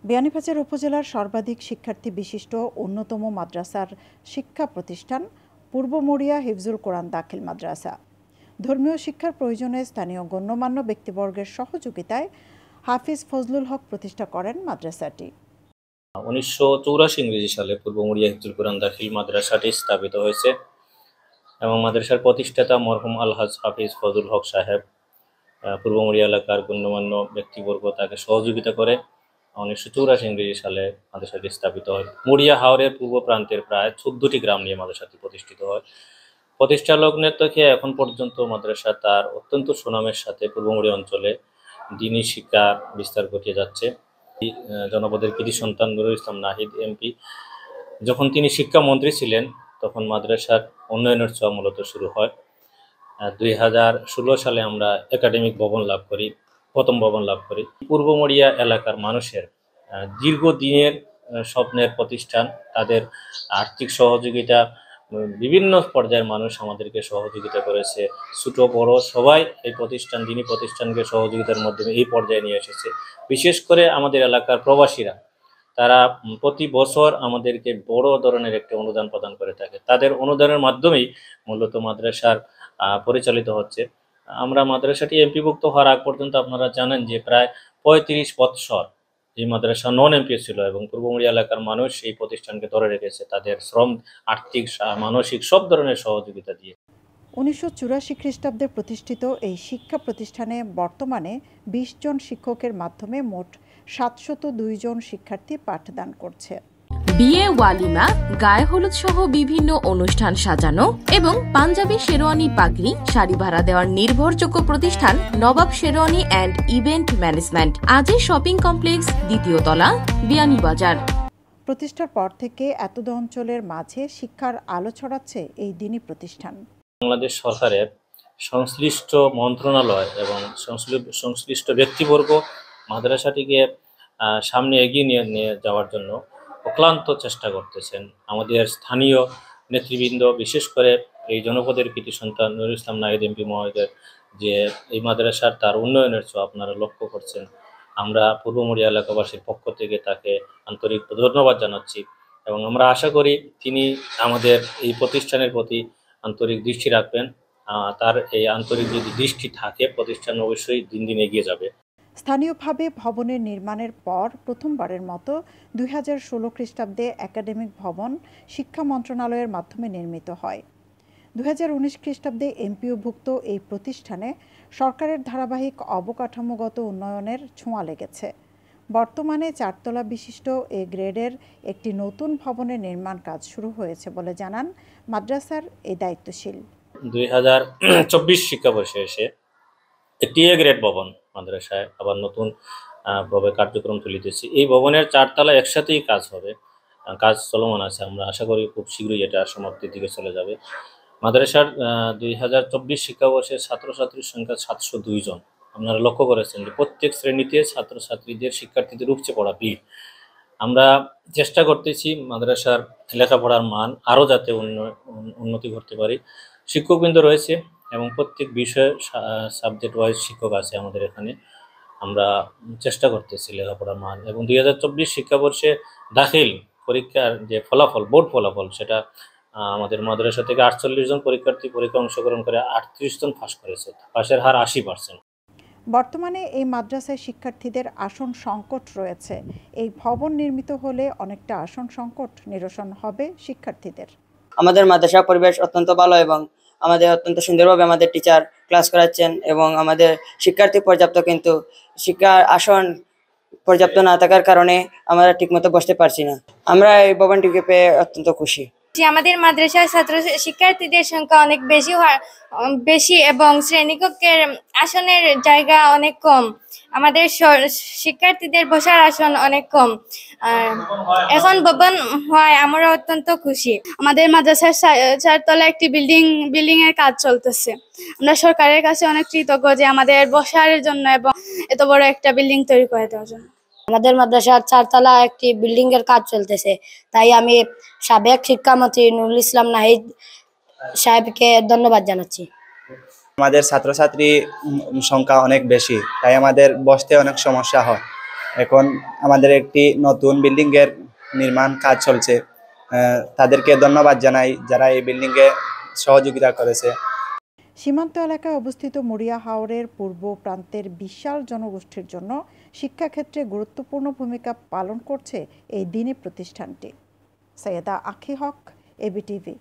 বিয়ানীবাজার উপজেলার সর্বাধিক শিক্ষার্থী বিশিষ্ট অন্যতম মাদ্রাসার শিক্ষা প্রতিষ্ঠান পূর্ব মরিয়া হিফজুল কোরআন দাখিল মাদ্রাসা। ধর্মীয় শিক্ষার প্রয়োজনে স্থানীয় গণ্যমান্য ব্যক্তিবর্গের সহযোগিতায় হাফিজ ফজলুল হক প্রতিষ্ঠা করেন মাদ্রাসাটি। 1984 ইংরেজি সালে পূর্ব মরিয়া হিফজুল কোরআন দাখিল মাদ্রাসাটি স্থাপিত হয়েছে এবং মাদ্রাসার প্রতিষ্ঠাতা মরহুম আলহাজ হাফিজ ফজলুল হক সাহেব পূর্ব মরিয়া এলাকার গণ্যমান্য ব্যক্তিবর্গ তাকে সহযোগিতা করে 1984 ইংরেজি সালে মাদ্রাসাটি স্থাপিত হয়। মরিয়া হাওরের পূর্ব প্রান্তের প্রায় 14টি গ্রাম নিয়ে মাদ্রাসাটি প্রতিষ্ঠিত হয়। প্রতিষ্ঠা লগ্নের থেকে এখন পর্যন্ত মাদ্রাসা তার অত্যন্ত সুনামের সাথে পূর্ব মরিয়া অঞ্চলে দ্বীনি শিক্ষা বিস্তার ঘটিয়ে যাচ্ছে। জনপদের কৃতি সন্তান নুরুল ইসলাম নাহিদ এমপি যখন তিনি শিক্ষামন্ত্রী ছিলেন তখন মাদ্রাসার উন্নয়নের ছোঁয়া মূলত শুরু হয়। 2016 সালে আমরা একাডেমিক ভবন লাভ করি, প্রথম ভবন লাভ করি। পূর্ব মরিয়া এলাকার মানুষের দীর্ঘদিনের স্বপ্নের প্রতিষ্ঠান, তাদের আর্থিক সহযোগিতা, বিভিন্ন পর্যায়ের মানুষ আমাদেরকে সহযোগিতা করেছে। ছোট বড় সবাই এই প্রতিষ্ঠান, দ্বীনি প্রতিষ্ঠানকে সহযোগিতার মাধ্যমে এই পর্যায়ে নিয়ে এসেছে। বিশেষ করে আমাদের এলাকার প্রবাসীরা, তারা প্রতি বছর আমাদেরকে বড় ধরনের একটি অনুদান প্রদান করে থাকে। তাদের অনুদানের মাধ্যমেই মূলত মাদ্রাসার পরিচালিত হচ্ছে। আমরা মাদ্রাসাটি এমপিভুক্ত হওয়ার আগ পর্যন্ত আপনারা জানেন যে প্রায় 35 বৎসর এই মাদ্রাসা নন এমপি ছিল এবং পূর্ব মরিয়া এলাকার মানুষ এই প্রতিষ্ঠানকে ধরে রেখেছে তাদের শ্রম, আর্থিক, মানসিক সব ধরনের সহযোগিতা দিয়ে। 1984 খ্রিস্টাব্দে প্রতিষ্ঠিত এই শিক্ষা প্রতিষ্ঠানে বর্তমানে 20 জন শিক্ষকের মাধ্যমে মোট 702 জন শিক্ষার্থী পাঠদান করছে। বিয়ে, ওয়ালিমা, গায়ে হলুদ সহ বিভিন্ন অনুষ্ঠান সাজানো এবং পাঞ্জাবি, শেরওয়ানি, পাগড়ি, শাড়ি ভাড়া দেওয়ার নির্ভরযোগ্য প্রতিষ্ঠান নবাব শেরওয়ানি অ্যান্ড ইভেন্ট ম্যানেজমেন্ট, আজই শপিং কমপ্লেক্স, দ্বিতীয় তলা, বিয়ানীবাজার। প্রতিষ্ঠার পর থেকে এতদ অঞ্চলের মাঝে শিক্ষার আলো ছড়াচ্ছে এই দ্বীনি প্রতিষ্ঠান। বাংলাদেশ সরকারের সংশ্লিষ্ট মন্ত্রণালয় এবং সংশ্লিষ্ট ব্যক্তিবর্গ মাদ্রাসাটিকে সামনে এগিয়ে নিয়ে যাওয়ার জন্য অক্লান্ত চেষ্টা করতেছেন। আমাদের স্থানীয় নেতৃবৃন্দ, বিশেষ করে এই জনপদের কৃতি সন্তান নুরুল ইসলাম নাহিদ এমপি মহোদয়ের যে এই মাদ্রাসার তার উন্নয়নের ছোঁয়া আপনারা লক্ষ্য করছেন। আমরা পূর্ব মরিয়া এলাকাবাসীর পক্ষ থেকে তাকে আন্তরিক ধন্যবাদ জানাচ্ছি এবং আমরা আশা করি তিনি আমাদের এই প্রতিষ্ঠানের প্রতি আন্তরিক দৃষ্টি রাখবেন। তার এই আন্তরিক যদি দৃষ্টি থাকে, প্রতিষ্ঠান অবশ্যই দিন দিন এগিয়ে যাবে। স্থানীয়ভাবে ভবনের নির্মাণের পর প্রথমবারের মতো 2016 খ্রিস্টাব্দে একাডেমিক ভবন শিক্ষা মন্ত্রণালয়ের মাধ্যমে নির্মিত হয়। 2019 খ্রিস্টাব্দে এমপিওভুক্ত এই প্রতিষ্ঠানে সরকারের ধারাবাহিক অবকাঠামোগত উন্নয়নের ছোঁয়া লেগেছে। বর্তমানে 4 তলা বিশিষ্ট এ গ্রেডের একটি নতুন ভবনের নির্মাণ কাজ শুরু হয়েছে বলে জানান মাদ্রাসার এই দায়িত্বশীল। 2024 শিক্ষাবর্ষে এসে একটি এ গ্রেড ভবন মাদ্রাসায় আবার নতুন ভাবে কার্যক্রম চলিতেছে। এই ভবনের 4 তলা একসাথেই কাজ হবে, কাজ চলমান আছে। আমরা আশা করি খুব শীঘ্রই এটা সমাপ্তির দিকে চলে যাবে। মাদ্রাসার 2024 শিক্ষাবর্ষের ছাত্রছাত্রীর সংখ্যা 702 জন। আপনারা লক্ষ্য করেছেন যে প্রত্যেক শ্রেণীতে ছাত্রছাত্রীদের, শিক্ষার্থীদের উপচে পড়া ভিড়। আমরা চেষ্টা করতেছি মাদ্রাসার লেখাপড়ার মান আরও যাতে উন্নতি করতে পারি। শিক্ষকবৃন্দ রয়েছে এবং প্রত্যেক বিষয়ে সাবজেক্ট ওয়াইজ শিক্ষক আছে আমাদের এখানে। আমরা চেষ্টা করতেছি লেখাপড়ার মান এবং 2024 শিক্ষাবর্ষে দাখিল পরীক্ষার যে ফলাফল, বোর্ড ফলাফল, সেটা আমাদের মাদ্রাসা থেকে 48 জন পরীক্ষার্থী পরীক্ষা অংশগ্রহণ করে 38 জন পাস করেছে। পাশের হার 80%। বর্তমানে এই মাদ্রাসায় শিক্ষার্থীদের আসন সংকট রয়েছে। এই ভবন নির্মিত হলে অনেকটা আসন সংকট নিরসন হবে শিক্ষার্থীদের। আমাদের মাদ্রাসা পরিবেশ অত্যন্ত ভালো এবং আমাদের অত্যন্ত সুন্দরভাবে আমাদের টিচার ক্লাস করাচ্ছেন এবং আমাদের শিক্ষার্থী পর্যাপ্ত, কিন্তু শিক্ষার আসন পর্যাপ্ত না থাকার কারণে আমরা ঠিকমতো বসতে পারছি না। আমরা এই ভবনটিকে পেয়ে অত্যন্ত খুশি। আমাদের মাদ্রাসার ছাত্র শিক্ষার্থীদের সংখ্যা অনেক বেশি এবং শ্রেণীকক্ষের আসনের জায়গা অনেক কম। আমাদের শিক্ষার্থীদের বসার আসন অনেক কম। এখন ভবন হয় আমরা অত্যন্ত খুশি। আমাদের মাদ্রাসার 4 তলা একটি বিল্ডিং এর কাজ চলতেছে। আমরা সরকারের কাছে অনেক কৃতজ্ঞ যে আমাদের বসার জন্য এবং এত বড় একটা বিল্ডিং তৈরি করে দেওয়ার জন্য। আমাদের মাদ্রাসার 4 তলা একটি বিল্ডিং এর কাজ চলতেছে, তাই আমি সাবেক শিক্ষামন্ত্রী নুরুল ইসলাম নাহিদ সাহেবকে ধন্যবাদ জানাচ্ছি। আমাদের ছাত্রছাত্রী সংখ্যা অনেক বেশি, তাই আমাদের বসতে অনেক সমস্যা হয় এখন আমাদের একটি নতুন বিল্ডিংয়ের নির্মাণ কাজ চলছে। তাদেরকে ধন্যবাদ জানাই যারা এই বিল্ডিংয়ে সহযোগিতা করেছে। সীমান্ত এলাকায় অবস্থিত মরিয়া হাওরের পূর্ব প্রান্তের বিশাল জনগোষ্ঠীর জন্য শিক্ষাক্ষেত্রে গুরুত্বপূর্ণ ভূমিকা পালন করছে এই দ্বীনি প্রতিষ্ঠানটি। সৈয়দা আখি হক, এবিটিভি।